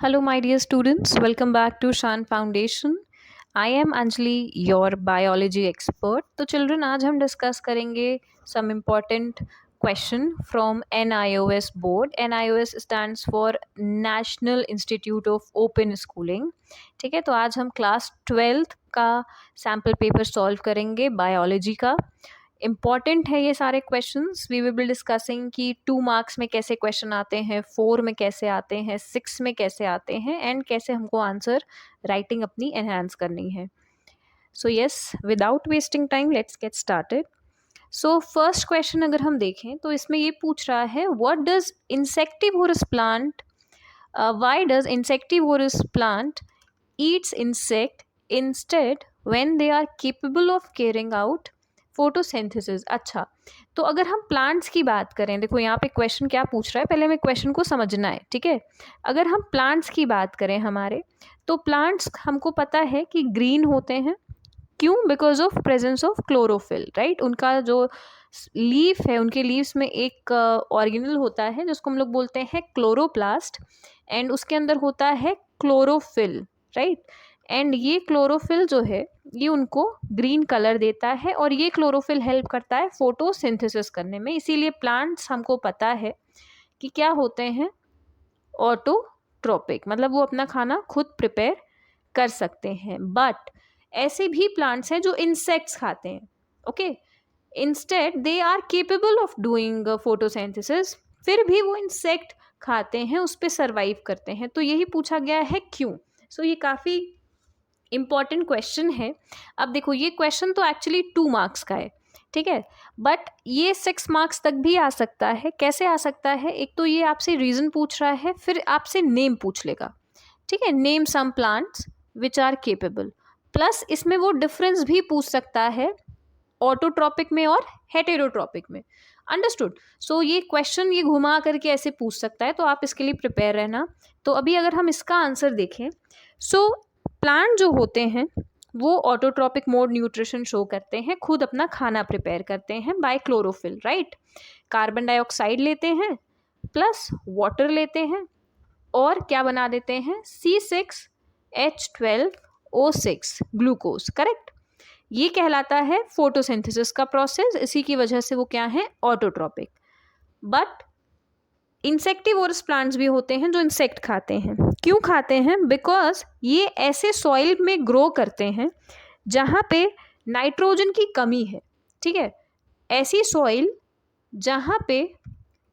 Hello, my dear students. Welcome back to Shan Foundation. I am Anjali, your biology expert. तो children, आज हम discuss करेंगे some important question from NIOS board. NIOS stands for National Institute of Open Schooling. ठीक है, तो आज हम class 12th का सैम्पल पेपर सॉल्व करेंगे बायोलॉजी का. इम्पॉर्टेंट है ये सारे questions. We will be discussing कि 2 मार्क्स में कैसे क्वेश्चन आते हैं, 4 में कैसे आते हैं, 6 में कैसे आते हैं एंड कैसे हमको आंसर राइटिंग अपनी एनहांस करनी है. So yes, without wasting time let's get started. So first question अगर हम देखें तो इसमें ये पूछ रहा है what does insectivorous plant why does insectivorous plant eats insect instead when they are capable of carrying out photosynthesis. अच्छा, तो अगर हम प्लांट्स की बात करें, देखो यहाँ पे क्वेश्चन क्या पूछ रहा है, पहले हमें क्वेश्चन को समझना है. ठीक है, अगर हम प्लांट्स की बात करें हमारे, तो प्लांट्स हमको पता है कि ग्रीन होते हैं. क्यों? Because of presence of chlorophyll, right. उनका जो लीफ है, उनके लीव्स में एक ऑर्गेनल होता है जिसको हम लोग बोलते हैं क्लोरोप्लास्ट, एंड उसके अंदर होता है क्लोरोफिल, राइट. एंड ये क्लोरोफिल जो है ये उनको ग्रीन कलर देता है और ये क्लोरोफिल हेल्प करता है फोटोसिंथेसिस करने में. इसीलिए प्लांट्स हमको पता है कि क्या होते हैं, ऑटोट्रोपिक, मतलब वो अपना खाना खुद प्रिपेयर कर सकते हैं. बट ऐसे भी प्लांट्स हैं जो इंसेक्ट्स खाते हैं. Okay, instead they are capable of doing photosynthesis, फिर भी वो इंसेक्ट खाते हैं, उस पर सर्वाइव करते हैं. तो यही पूछा गया है क्यों. सो ये काफ़ी इम्पॉर्टेंट क्वेश्चन है. अब देखो, ये क्वेश्चन तो एक्चुअली 2 मार्क्स का है, ठीक है, बट ये 6 मार्क्स तक भी आ सकता है. कैसे आ सकता है? एक तो ये आपसे रीज़न पूछ रहा है, फिर आपसे नेम पूछ लेगा. ठीक है, name some plants which are capable, plus इसमें वो डिफरेंस भी पूछ सकता है ऑटोट्रॉपिक में और हेटेरोट्रॉपिक में. अंडरस्टूड. सो ये क्वेश्चन ये घुमा करके ऐसे पूछ सकता है, तो आप इसके लिए प्रिपेयर रहना. तो अभी अगर हम इसका आंसर देखें, सो प्लांट जो होते हैं वो ऑटोट्रॉपिक मोड न्यूट्रिशन शो करते हैं, खुद अपना खाना प्रिपेयर करते हैं bye chlorophyll, right. Carbon dioxide लेते हैं प्लस वाटर लेते हैं और क्या बना देते हैं, C6H12O6 ग्लूकोज, करेक्ट. ये कहलाता है फोटोसिंथेसिस का प्रोसेस. इसी की वजह से वो क्या है, ऑटोट्रॉपिक. बट इंसेक्टिवोरस प्लांट्स भी होते हैं जो इंसेक्ट खाते हैं. क्यों खाते हैं? बिकॉज ये ऐसे सॉइल में ग्रो करते हैं जहाँ पे नाइट्रोजन की कमी है. ठीक है, ऐसी सॉइल जहाँ पे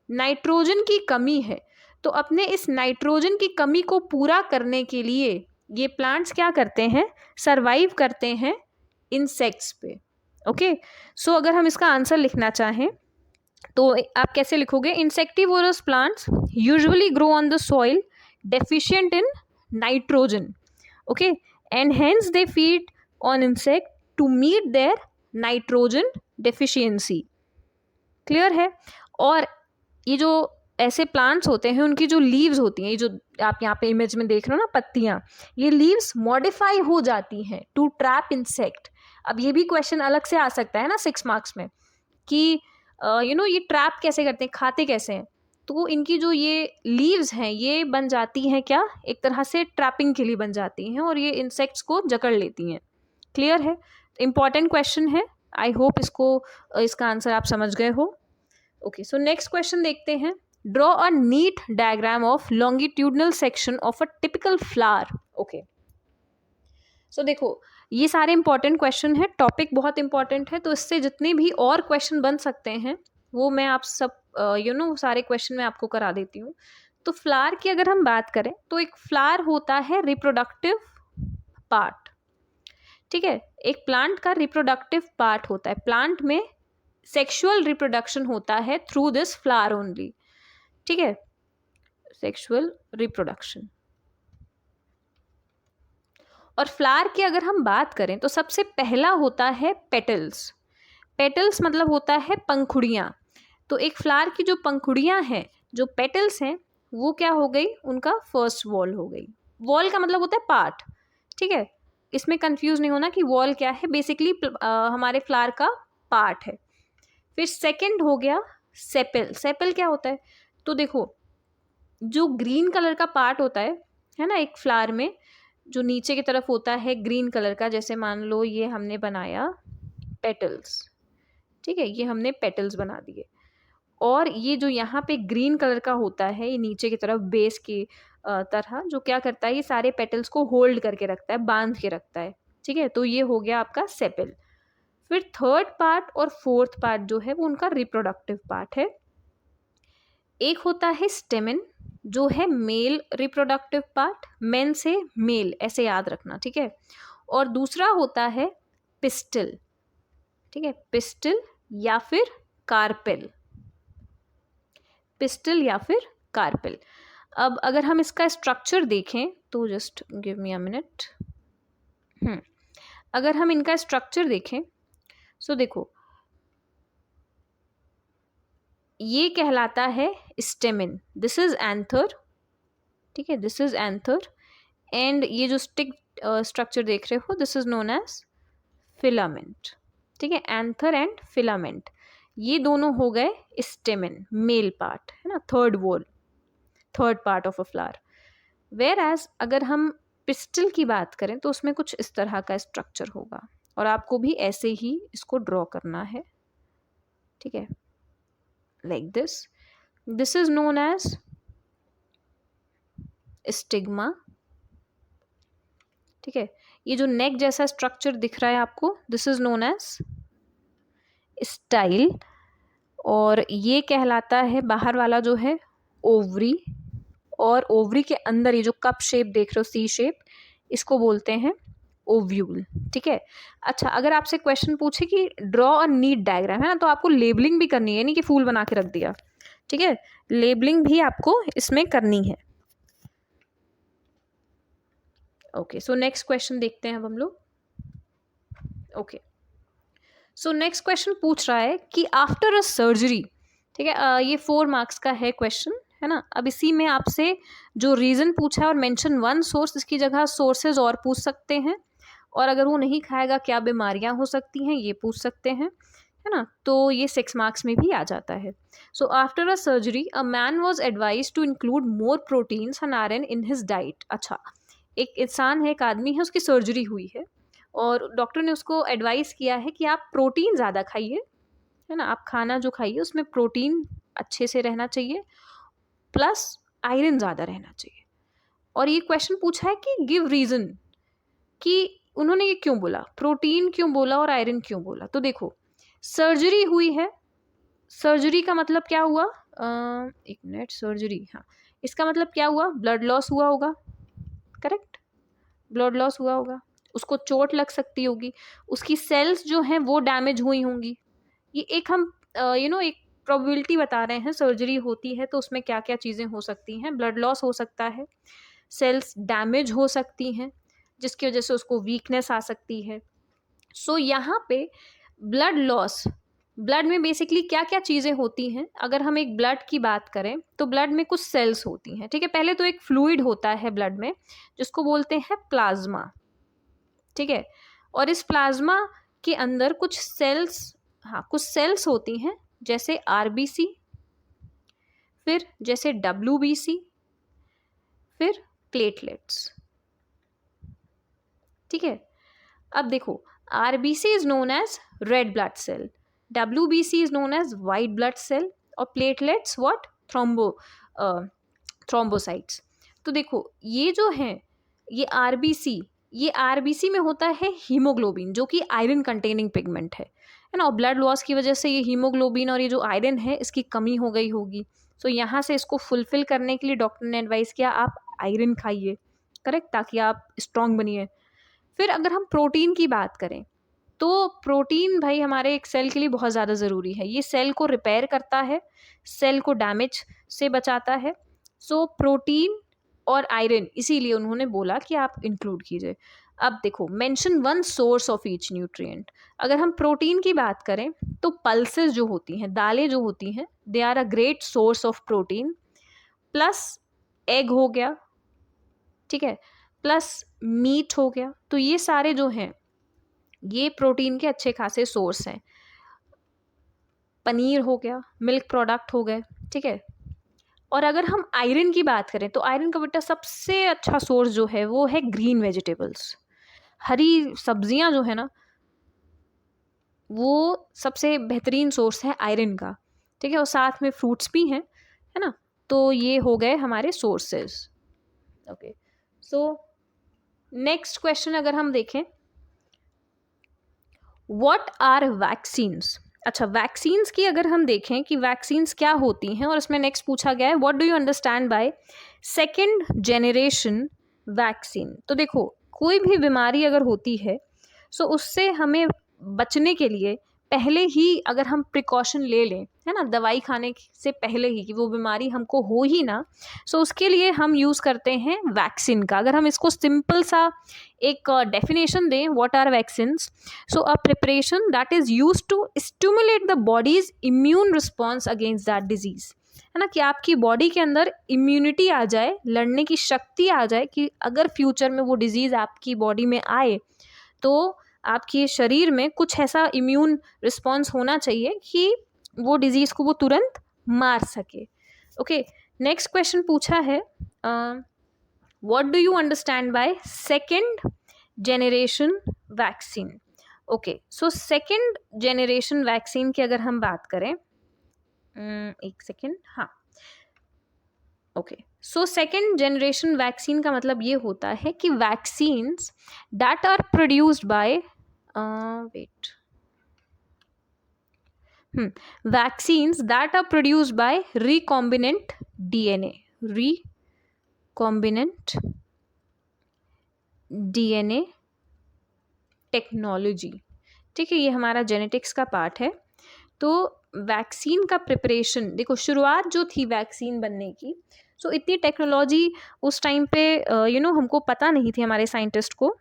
नाइट्रोजन की कमी है, तो अपने इस नाइट्रोजन की कमी को पूरा करने के लिए ये प्लांट्स क्या करते हैं, सर्वाइव करते हैं इंसेक्ट्स पे. ओके, सो अगर हम इसका आंसर लिखना चाहें तो आप कैसे लिखोगे, insectivorous plants usually grow on the soil deficient in nitrogen. Okay, and hence they feed on insect to meet their nitrogen deficiency. Clear है. और ये जो ऐसे प्लांट्स होते हैं, उनकी जो लीव्स होती हैं, ये जो आप यहाँ पे इमेज में देख रहे हो ना, पत्तियाँ, ये लीव्स मॉडिफाई हो जाती हैं टू ट्रैप इंसेक्ट. अब ये भी क्वेश्चन अलग से आ सकता है ना 6 मार्क्स में कि ये ट्रैप कैसे करते हैं, खाते कैसे हैं. तो इनकी जो ये लीव्स हैं ये बन जाती हैं क्या, एक तरह से ट्रैपिंग के लिए बन जाती हैं और ये इंसेक्ट्स को जकड़ लेती हैं. क्लियर है. इंपॉर्टेंट क्वेश्चन है. आई होप इसका आंसर आप समझ गए हो. ओके, सो नेक्स्ट क्वेश्चन देखते हैं. Draw a neat diagram of longitudinal section of a typical flower. Okay, so देखो, ये सारे इंपॉर्टेंट क्वेश्चन है, टॉपिक बहुत इंपॉर्टेंट है, तो इससे जितने भी और क्वेश्चन बन सकते हैं वो मैं आप सब सारे क्वेश्चन मैं आपको करा देती हूँ. तो फ्लावर की अगर हम बात करें तो एक फ्लावर होता है रिप्रोडक्टिव पार्ट. ठीक है, एक प्लांट का रिप्रोडक्टिव पार्ट होता है. प्लांट में सेक्सुअल रिप्रोडक्शन होता है थ्रू दिस फ्लावर ओनली. ठीक है, सेक्सुअल रिप्रोडक्शन. और फ्लावर की अगर हम बात करें तो सबसे पहला होता है पेटल्स. पेटल्स मतलब होता है पंखुड़ियाँ. तो एक फ्लावर की जो पंखुड़ियाँ हैं, जो पेटल्स हैं, वो क्या हो गई, उनका फर्स्ट वॉल हो गई. वॉल का मतलब होता है पार्ट. ठीक है, इसमें कंफ्यूज नहीं होना कि वॉल क्या है, बेसिकली हमारे फ्लावर का पार्ट है. फिर सेकंड हो गया सेपल. सेपल क्या होता है, तो देखो जो ग्रीन कलर का पार्ट होता है है ना, एक फ्लावर में जो नीचे की तरफ होता है ग्रीन कलर का, जैसे मान लो ये हमने बनाया पेटल्स, ठीक है, ये हमने पेटल्स बना दिए, और ये जो यहाँ पे ग्रीन कलर का होता है ये नीचे की तरफ बेस की तरह, जो क्या करता है, ये सारे पेटल्स को होल्ड करके रखता है, बांध के रखता है, ठीक है, तो ये हो गया आपका सेपल। फिर थर्ड पार्ट और फोर्थ पार्ट जो है वो उनका रिप्रोडक्टिव पार्ट है। एक होता है स्टेमन, जो है मेल रिप्रोडक्टिव पार्ट, मेन से मेल ऐसे याद रखना, ठीक है, और दूसरा होता है पिस्टल, ठीक है, पिस्टल या फिर कार्पेल, पिस्टल या फिर कार्पेल। अब अगर हम इसका स्ट्रक्चर देखें तो just give me a minute. अगर हम इनका स्ट्रक्चर देखें, सो देखो ये कहलाता है स्टेमिन, दिस इज एंथर, ठीक है, दिस इज एंथर, एंड ये जो स्टिक स्ट्रक्चर देख रहे हो this is known as filament, ठीक है, एंथर एंड फिलामेंट, ये दोनों हो गए स्टेमिन, मेल पार्ट, है ना, third whorl, third part of a flower. Whereas अगर हम पिस्टल की बात करें तो उसमें कुछ इस तरह का स्ट्रक्चर होगा, और आपको भी ऐसे ही इसको ड्रॉ करना है, ठीक है, like this is known as stigma, ठीक है, ये जो नेक जैसा स्ट्रक्चर दिख रहा है आपको this is known as style, और ये कहलाता है बाहर वाला जो है ओवरी, और ओवरी के अंदर ये जो कप शेप देख रहे हो सी शेप, इसको बोलते हैं ओव्यूल, ठीक है। अच्छा, अगर आपसे क्वेश्चन पूछे कि ड्रॉ अ नीट डायग्राम, है ना, तो आपको लेबलिंग भी करनी है, नहीं कि फूल बना के रख दिया, ठीक है, लेबलिंग भी आपको इसमें करनी है। ओके, सो नेक्स्ट क्वेश्चन देखते हैं अब हम लोग। ओके, सो नेक्स्ट क्वेश्चन पूछ रहा है कि आफ्टर अ सर्जरी, ठीक है, ये 4 मार्क्स का है क्वेश्चन, है ना। अब इसी में आपसे जो रीज़न पूछा है और मेंशन 1 सोर्स, इसकी जगह सोर्सेज और पूछ सकते हैं, और अगर वो नहीं खाएगा क्या बीमारियां हो सकती हैं ये पूछ सकते हैं, है ना, तो ये 6 मार्क्स में भी आ जाता है। So after a surgery a man was advise to include more proteins and iron in his diet. अच्छा, एक इंसान है, एक आदमी है, उसकी सर्जरी हुई है और डॉक्टर ने उसको एडवाइस किया है कि आप प्रोटीन ज़्यादा खाइए, है ना, आप खाना जो खाइए उसमें प्रोटीन अच्छे से रहना चाहिए, प्लस आयरन ज़्यादा रहना चाहिए। और ये क्वेश्चन पूछा है कि गिव रीज़न, कि उन्होंने ये क्यों बोला, प्रोटीन क्यों बोला और आयरन क्यों बोला। तो देखो, सर्जरी हुई है, सर्जरी का मतलब क्या हुआ, एक मिनट, सर्जरी, हाँ, इसका मतलब क्या हुआ, ब्लड लॉस हुआ होगा, करेक्ट, ब्लड लॉस हुआ होगा, उसको चोट लग सकती होगी, उसकी सेल्स जो हैं वो डैमेज हुई होंगी। ये एक हम एक प्रोबेबिलिटी बता रहे हैं, सर्जरी होती है तो उसमें क्या क्या चीज़ें हो सकती हैं, ब्लड लॉस हो सकता है, सेल्स डैमेज हो सकती हैं जिसकी वजह से उसको वीकनेस आ सकती है। सो यहाँ पे ब्लड लॉस, ब्लड में बेसिकली क्या क्या चीज़ें होती हैं, अगर हम एक ब्लड की बात करें तो ब्लड में कुछ सेल्स होती हैं, ठीक है, पहले तो एक फ्लूइड होता है ब्लड में जिसको बोलते हैं प्लाज्मा, ठीक है, और इस प्लाज्मा के अंदर कुछ सेल्स, हाँ, कुछ सेल्स होती हैं जैसे आरबीसी, फिर जैसे डब्ल्यूबीसी, फिर प्लेटलेट्स, ठीक है। अब देखो, RBC is known as red blood cell, WBC is known as white blood cell, और प्लेटलेट्स व्हाट, थ्रोम्बोसाइट्स। तो देखो ये जो है, ये आरबीसी में होता है हीमोग्लोबिन, जो कि आयरन कंटेनिंग पिगमेंट है ना, और ब्लड लॉस की वजह से ये हीमोग्लोबिन और ये जो आयरन है इसकी कमी हो गई होगी। सो यहाँ से इसको फुलफिल करने के लिए डॉक्टर ने एडवाइस किया आप आयरन खाइए, करेक्ट, ताकि आप स्ट्रांग बनिए। फिर अगर हम प्रोटीन की बात करें तो प्रोटीन भाई हमारे एक सेल के लिए बहुत ज़्यादा ज़रूरी है, ये सेल को रिपेयर करता है, सेल को डैमेज से बचाता है। सो प्रोटीन और आयरन इसीलिए उन्होंने बोला कि आप इंक्लूड कीजिए। अब देखो, mention 1 source of each nutrient. अगर हम प्रोटीन की बात करें तो पल्सेस जो होती हैं, दालें जो होती हैं, they are a great source of protein, plus egg हो गया, ठीक है, प्लस मीट हो गया, तो ये सारे जो हैं ये प्रोटीन के अच्छे खासे सोर्स हैं। पनीर हो गया, मिल्क प्रोडक्ट हो गए, ठीक है, और अगर हम आयरन की बात करें तो आयरन का बेटा सबसे अच्छा सोर्स जो है वो है ग्रीन वेजिटेबल्स, हरी सब्जियां जो है ना, वो सबसे बेहतरीन सोर्स है आयरन का, ठीक है, और साथ में फ्रूट्स भी हैं, है ना। तो ये हो गए हमारे sources. Okay, so next question अगर हम देखें, व्हाट आर वैक्सीन्स। अच्छा, वैक्सीन्स की अगर हम देखें कि वैक्सीन्स क्या होती हैं, और इसमें नेक्स्ट पूछा गया है what do you understand by second generation vaccine. तो देखो, कोई भी बीमारी अगर होती है सो उससे हमें बचने के लिए पहले ही अगर हम प्रिकॉशन ले लें, है ना, दवाई खाने से पहले ही कि वो बीमारी हमको हो ही ना, सो उसके लिए हम यूज़ करते हैं वैक्सीन का। अगर हम इसको सिंपल सा एक डेफिनेशन दें, what are vaccines, so a preparation that is use to stimulate the body's immune response against that disease, है ना, कि आपकी बॉडी के अंदर इम्यूनिटी आ जाए, लड़ने की शक्ति आ जाए, कि अगर फ्यूचर में वो डिजीज आपकी बॉडी में आए तो आपके शरीर में कुछ ऐसा इम्यून रिस्पॉन्स होना चाहिए कि वो डिजीज को वो तुरंत मार सके। ओके, नेक्स्ट क्वेश्चन पूछा है what do you understand by second generation vaccine. Okay, so second generation vaccine की अगर हम बात करें, एक सेकेंड, हाँ, okay, so second generation vaccine का मतलब ये होता है कि vaccines that are produced by vaccines that are produced by recombinant DNA, recombinant DNA technology, ठीक है, ये हमारा जेनेटिक्स का पार्ट है। तो वैक्सीन का प्रिपरेशन, देखो शुरुआत जो थी वैक्सीन बनने की, सो इतनी टेक्नोलॉजी उस टाइम पे हमको पता नहीं थी हमारे साइंटिस्ट को।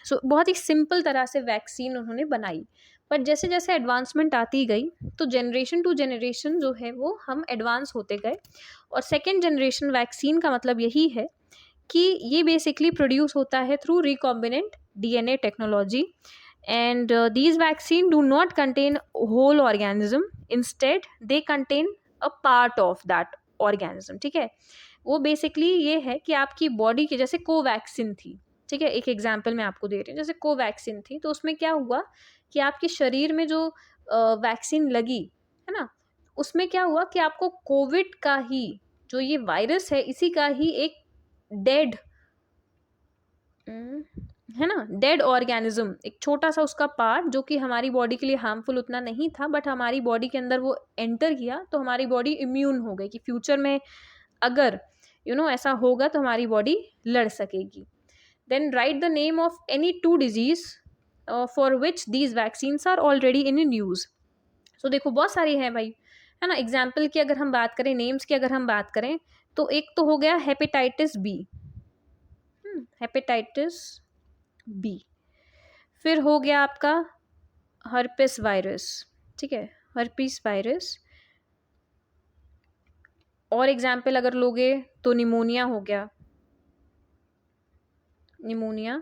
सो बहुत ही सिंपल तरह से वैक्सीन उन्होंने बनाई, पर जैसे जैसे एडवांसमेंट आती गई तो जनरेशन टू जनरेशन जो है वो हम एडवांस होते गए। और सेकेंड जनरेशन वैक्सीन का मतलब यही है कि ये बेसिकली प्रोड्यूस होता है through recombinant DNA technology, and these vaccine do not contain whole organism, instead they contain a part of that organism, ठीक है। वो बेसिकली ये है कि आपकी बॉडी के, जैसे कोवैक्सीन थी, ठीक है, एक एग्जाम्पल मैं आपको दे रही हूँ, जैसे कोवैक्सीन थी, तो उसमें क्या हुआ कि आपके शरीर में जो वैक्सीन लगी, है ना, उसमें क्या हुआ कि आपको कोविड का ही, जो ये वायरस है, इसी का ही एक डेड, है ना, डेड ऑर्गेनिज्म, एक छोटा सा उसका पार्ट जो कि हमारी बॉडी के लिए हार्मफुल उतना नहीं था, बट हमारी बॉडी के अंदर वो एंटर किया तो हमारी बॉडी इम्यून हो गई कि फ्यूचर में अगर ऐसा होगा तो हमारी बॉडी लड़ सकेगी। Then write the name of any two disease for which these vaccines are already in use. So देखो बहुत सारी है भाई, है ना। एग्जाम्पल की अगर हम बात करें, नेम्स की अगर हम बात करें, तो एक तो हो गया हेपेटाइटिस बी, हेपेटाइटिस बी। फिर हो गया आपका हर्पिस वायरस, ठीक है, हर्पिस वायरस। और एग्जाम्पल अगर लोगे तो निमोनिया हो गया, निमोनिया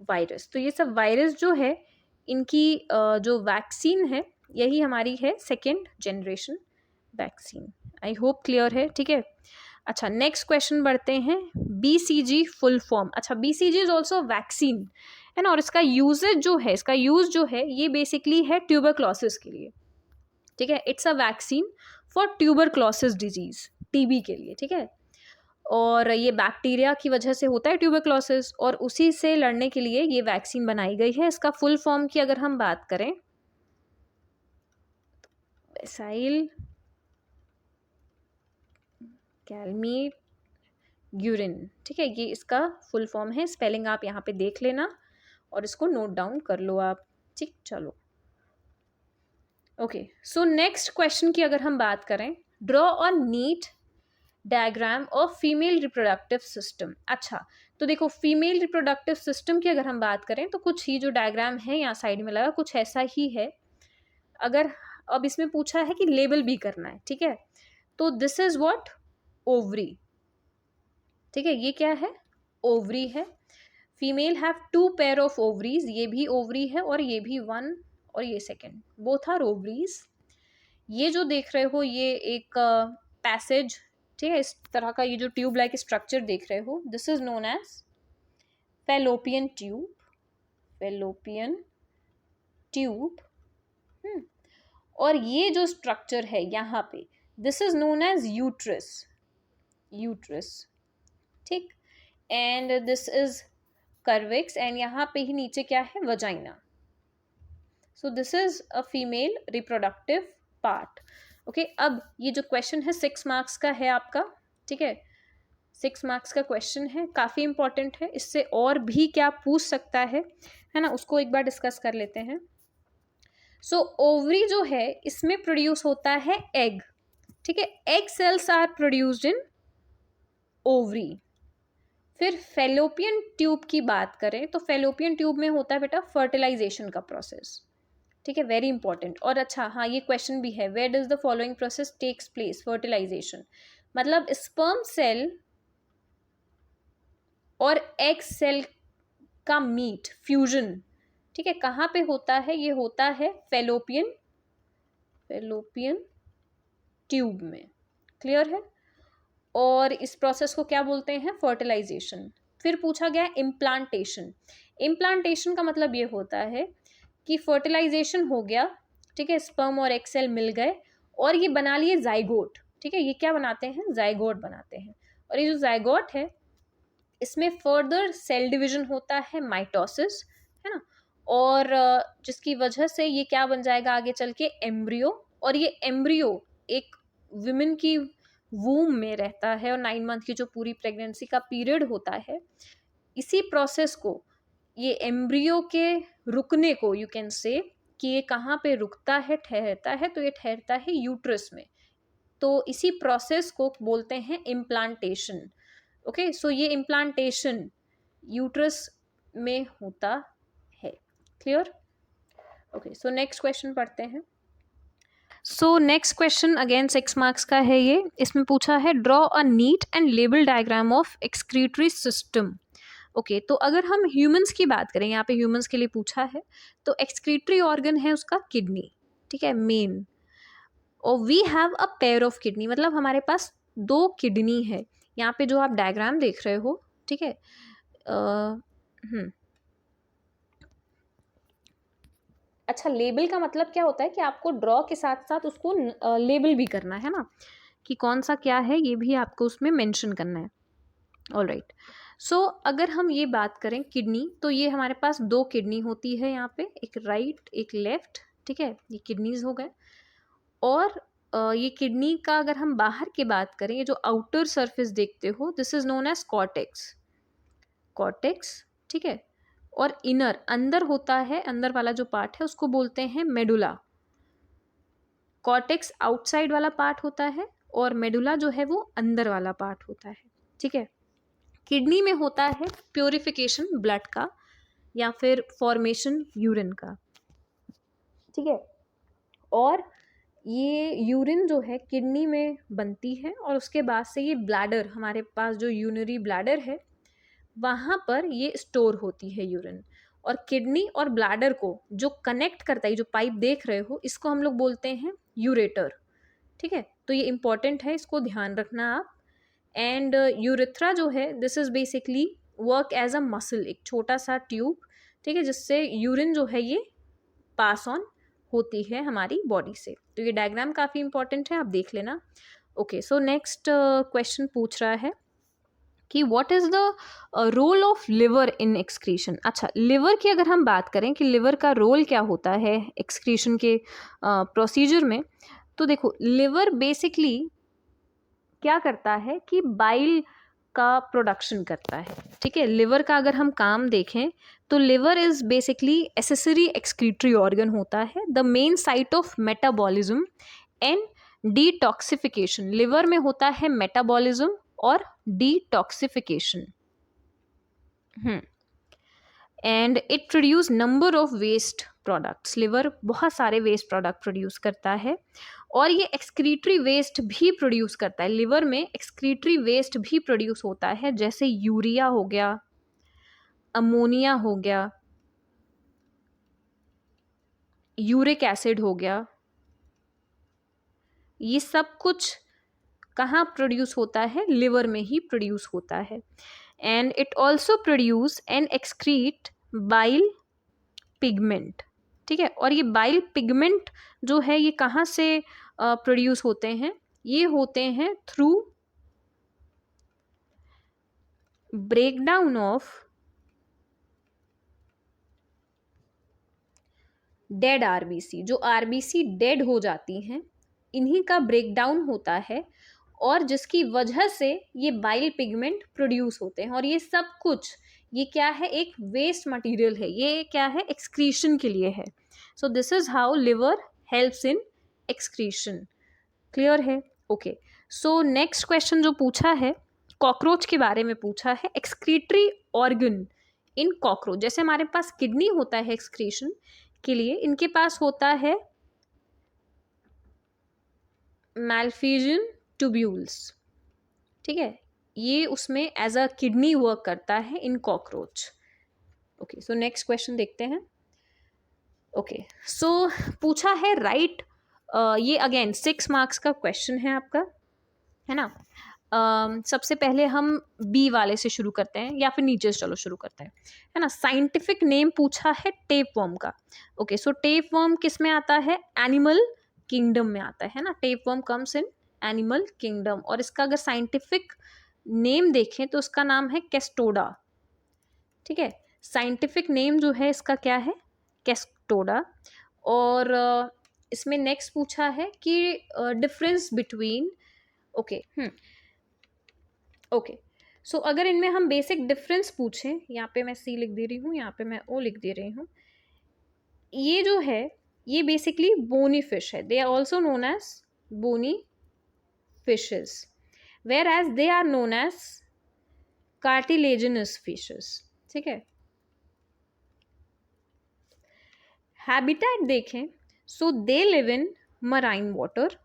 वायरस। तो ये सब वायरस जो है, इनकी जो वैक्सीन है, यही हमारी है second generation vaccine. I hope clear है, ठीक है। अच्छा, नेक्स्ट क्वेश्चन बढ़ते हैं। BCG full form. अच्छा, BCG इज ऑल्सो वैक्सीन, है ना, और इसका यूजेज जो है, इसका यूज जो है ये बेसिकली है ट्यूबरक्लोसिस के लिए, ठीक है। It's a vaccine for tuberculosis disease, TB के लिए, ठीक है। और ये बैक्टीरिया की वजह से होता है ट्यूबरक्लोसिस, और उसी से लड़ने के लिए ये वैक्सीन बनाई गई है। इसका फुल फॉर्म की अगर हम बात करें, बेसाइल कैलमीग्यूरिन, ठीक है, ये इसका फुल फॉर्म है। स्पेलिंग आप यहाँ पे देख लेना और इसको नोट डाउन कर लो आप, ठीक। चलो, ओके, सो नेक्स्ट क्वेश्चन की अगर हम बात करें, draw a neat diagram of female reproductive system. अच्छा, तो देखो फीमेल रिप्रोडक्टिव सिस्टम की अगर हम बात करें तो कुछ ही जो डायग्राम है यहाँ साइड में लगा, कुछ ऐसा ही है। अगर अब इसमें पूछा है कि लेबल भी करना है, ठीक है, तो दिस इज व्हाट, ओवरी, ठीक है, ये क्या है, ओवरी है। Female have 2 pair of ovaries, ये भी ओवरी है और ये भी 1 और ये सेकेंड, बोथ आर ओवरीज। ये जो देख रहे हो ये एक पैसेज ठीक है, इस तरह का ये जो ट्यूब लाइक स्ट्रक्चर देख रहे हो, this is known as fallopian tube, fallopian tube. और ये जो स्ट्रक्चर है यहाँ पे, this is known as uterus, uterus, ठीक। एंड दिस इज कर्विक्स, एंड यहाँ पे ही नीचे क्या है, vagina. So this is a female reproductive part. Okay, अब ये जो क्वेश्चन है 6 मार्क्स का है आपका, ठीक है, 6 मार्क्स का क्वेश्चन है, काफ़ी इंपॉर्टेंट है। इससे और भी क्या पूछ सकता है ना, उसको एक बार डिस्कस कर लेते हैं। सो ओवरी जो है इसमें प्रोड्यूस होता है एग, ठीक है, egg cells are produced in ovary. फिर फैलोपियन ट्यूब की बात करें तो फैलोपियन ट्यूब में होता है बेटा फर्टिलाइजेशन का प्रोसेस, ठीक है, वेरी इंपॉर्टेंट। और अच्छा हाँ, ये क्वेश्चन भी है, where does the following process takes place, fertilisation, मतलब स्पर्म सेल और एग सेल का मीट फ्यूजन, ठीक है, कहाँ पे होता है, ये होता है फैलोपियन ट्यूब में, क्लियर है। और इस प्रोसेस को क्या बोलते हैं, फर्टिलाइजेशन। फिर पूछा गया इम्प्लांटेशन। इम्प्लांटेशन का मतलब ये होता है कि फर्टिलाइजेशन हो गया, ठीक है, स्पर्म और एग सेल मिल गए और ये बना लिए जाइगोट, ठीक है, ये क्या बनाते हैं, जाइगोट बनाते हैं। और ये जो जाइगोट है इसमें फर्दर सेल डिवीजन होता है, माइटोसिस, है ना, और जिसकी वजह से ये क्या बन जाएगा आगे चल के, एम्ब्रियो। और ये एम्ब्रियो एक विमेन की वूम में रहता है और 9 मंथ की जो पूरी प्रेगनेंसी का पीरियड होता है, इसी प्रोसेस को, ये एम्ब्रियो के रुकने को यू कैन से कि ये कहाँ पे रुकता है, ठहरता है, तो ये ठहरता है यूट्रस में। तो इसी प्रोसेस को बोलते हैं इम्प्लांटेशन। ओके, सो ये इम्प्लांटेशन यूट्रस में होता है, clear. Okay, so next question पढ़ते हैं। So next question again 6 marks का है ये। इसमें पूछा है draw a neat and label diagram of excretory system. Okay, तो अगर हम ह्यूमंस की बात करें, यहाँ पे ह्यूमंस के लिए पूछा है, तो एक्सक्रीटरी ऑर्गन है उसका किडनी, ठीक है, मेन। और we have a pair of kidney, मतलब हमारे पास 2 किडनी है। यहाँ पे जो आप डायग्राम देख रहे हो, ठीक है, अच्छा, लेबल का मतलब क्या होता है कि आपको ड्रॉ के साथ साथ उसको लेबल भी करना है ना, कि कौन सा क्या है, ये भी आपको उसमें मेंशन करना है। ऑलराइट, सो अगर हम ये बात करें किडनी, तो ये हमारे पास 2 किडनी होती है यहाँ पे, एक राइट एक लेफ्ट, ठीक है, ये किडनीज हो गए। और ये किडनी का अगर हम बाहर की बात करें, ये जो आउटर सरफेस देखते हो, this is known as cortex, cortex, ठीक है। और इनर अंदर होता है, अंदर वाला जो पार्ट है उसको बोलते हैं मेडुला। कॉर्टेक्स आउटसाइड वाला पार्ट होता है और मेडुला जो है वो अंदर वाला पार्ट होता है, ठीक है। किडनी में होता है प्योरिफिकेशन ब्लड का या फिर फॉर्मेशन यूरिन का, ठीक है। और ये यूरिन जो है किडनी में बनती है और उसके बाद से ये ब्लैडर, हमारे पास जो यूरिनरी ब्लैडर है वहाँ पर ये स्टोर होती है यूरिन। और किडनी और ब्लैडर को जो कनेक्ट करता है, जो पाइप देख रहे हो, इसको हम लोग बोलते हैं यूरेटर, ठीक है। तो ये इंपॉर्टेंट है, इसको ध्यान रखना आप। एंड यूरेथ्रा जो है, this is basically work as a muscle, एक छोटा सा ट्यूब, ठीक है, जिससे यूरिन जो है ये पास ऑन होती है हमारी बॉडी से। तो ये डायग्राम काफ़ी इंपॉर्टेंट है, आप देख लेना। ओके, सो नेक्स्ट क्वेश्चन पूछ रहा है कि what is the role of liver in excretion. अच्छा, लिवर की अगर हम बात करें कि लिवर का रोल क्या होता है एक्सक्रीशन के प्रोसीजर में, तो देखो लिवर बेसिकली क्या करता है कि बाइल का प्रोडक्शन करता है, ठीक है। लिवर का अगर हम काम देखें तो liver is basically accessory excretory organ होता है, the main site of metabolism and detoxification. Liver में होता है मेटाबॉलिज्म और detoxification, and it produce number of waste products. Liver बहुत सारे वेस्ट प्रोडक्ट प्रोड्यूस करता है और ये एक्सक्रीटरी वेस्ट भी प्रोड्यूस करता है। लिवर में एक्सक्रीटरी वेस्ट भी प्रोड्यूस होता है, जैसे यूरिया हो गया, अमोनिया हो गया, यूरिक एसिड हो गया, ये सब कुछ कहाँ प्रोड्यूस होता है? लिवर में ही प्रोड्यूस होता है. And it also produce and excrete bile pigment. ठीक है, और ये बाइल पिगमेंट जो है ये कहाँ से प्रोड्यूस होते हैं? ये होते हैं through breakdown of dead RBC. जो आरबीसी डेड हो जाती हैं, इन्हीं का ब्रेकडाउन होता है और जिसकी वजह से ये बाइल पिगमेंट प्रोड्यूस होते हैं. और ये सब कुछ ये क्या है? एक वेस्ट मटेरियल है. ये क्या है? एक्सक्रीशन के लिए है. सो this is how liver helps in excretion. Clear है? ओके. सो नेक्स्ट क्वेश्चन जो पूछा है, कॉकरोच के बारे में पूछा है. Excretory organ in cockroach. जैसे हमारे पास किडनी होता है एक्सक्रीशन के लिए, इनके पास होता है मैल्फिजियन ट्यूब्यूल्स. ठीक है, ये उसमें एज अ किडनी वर्क करता है इन cockroach. Okay, so next question देखते हैं. ओके, सो पूछा है राइट. ये अगेन 6 मार्क्स का क्वेश्चन है आपका, है ना. सबसे पहले हम बी वाले से शुरू करते हैं, या फिर नीचे से चलो शुरू करते हैं, है ना. साइंटिफिक नेम पूछा है टेपवर्म का. ओके, सो टेपवर्म किस में आता है? एनिमल किंगडम में आता है ना. Tapeworm comes in animal kingdom. और इसका अगर साइंटिफिक नेम देखें तो उसका नाम है कैस्टोडा. ठीक है, साइंटिफिक नेम जो है इसका क्या है? कैस्टोडा. और इसमें नेक्स्ट पूछा है कि डिफरेंस बिटवीन. ओके, ओके, सो अगर इनमें हम बेसिक डिफरेंस पूछें, यहाँ पे मैं सी लिख दे रही हूँ, यहाँ पे मैं ओ लिख दे रही हूँ. ये जो है ये बेसिकली बोनी फिश है. They are also known as bony fishes, whereas they are known as cartilaginous fishes. ठीक है. हैबिटेट देखें, so they live in marine water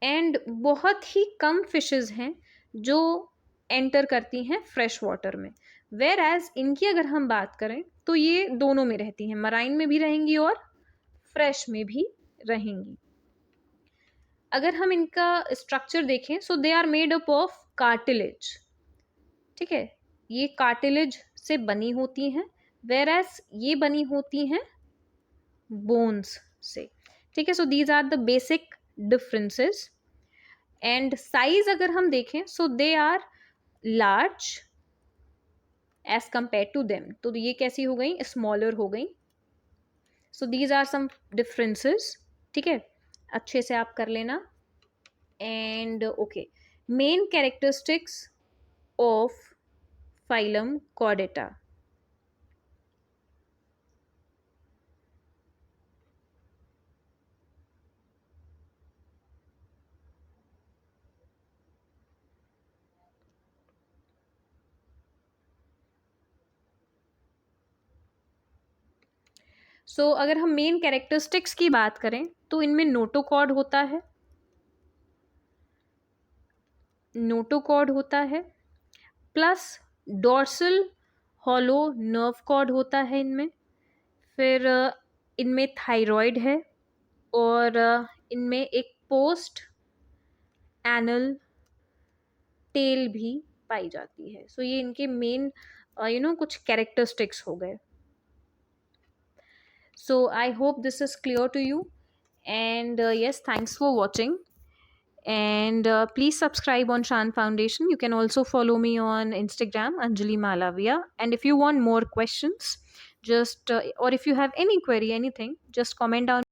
and बहुत ही कम फिशेस हैं जो एंटर करती हैं फ्रेश वाटर में. वेयर एज इनकी अगर हम बात करें तो ये दोनों में रहती हैं, मराइन में भी रहेंगी और फ्रेश में भी रहेंगी. अगर हम इनका स्ट्रक्चर देखें, so they are made up of cartilage. ठीक है, ये कार्टिलेज से बनी होती हैं, वेयर एज ये बनी होती हैं बोन्स से. ठीक है, so these are the basic differences. And size अगर हम देखें, so they are large as compare to them. तो ये कैसी हो गई? स्मॉलर हो गई. So these are some differences. ठीक है, अच्छे से आप कर लेना. And okay, main characteristics of phylum Chordata. सो अगर हम मेन कैरेक्टरिस्टिक्स की बात करें तो इनमें नोटोकॉर्ड होता है, नोटोकॉर्ड होता है, plus dorsal hollow nerve cord होता है इनमें. फिर इनमें थायराइड है और इनमें एक पोस्ट एनल टेल भी पाई जाती है. सो ये इनके मेन कुछ कैरेक्टरिस्टिक्स हो गए. So I hope this is clear to you, and yes, thanks for watching, and please subscribe on Shan Foundation. You can also follow me on Instagram, Anjali Malavia, and if you want more questions, just or if you have any query, anything, just comment down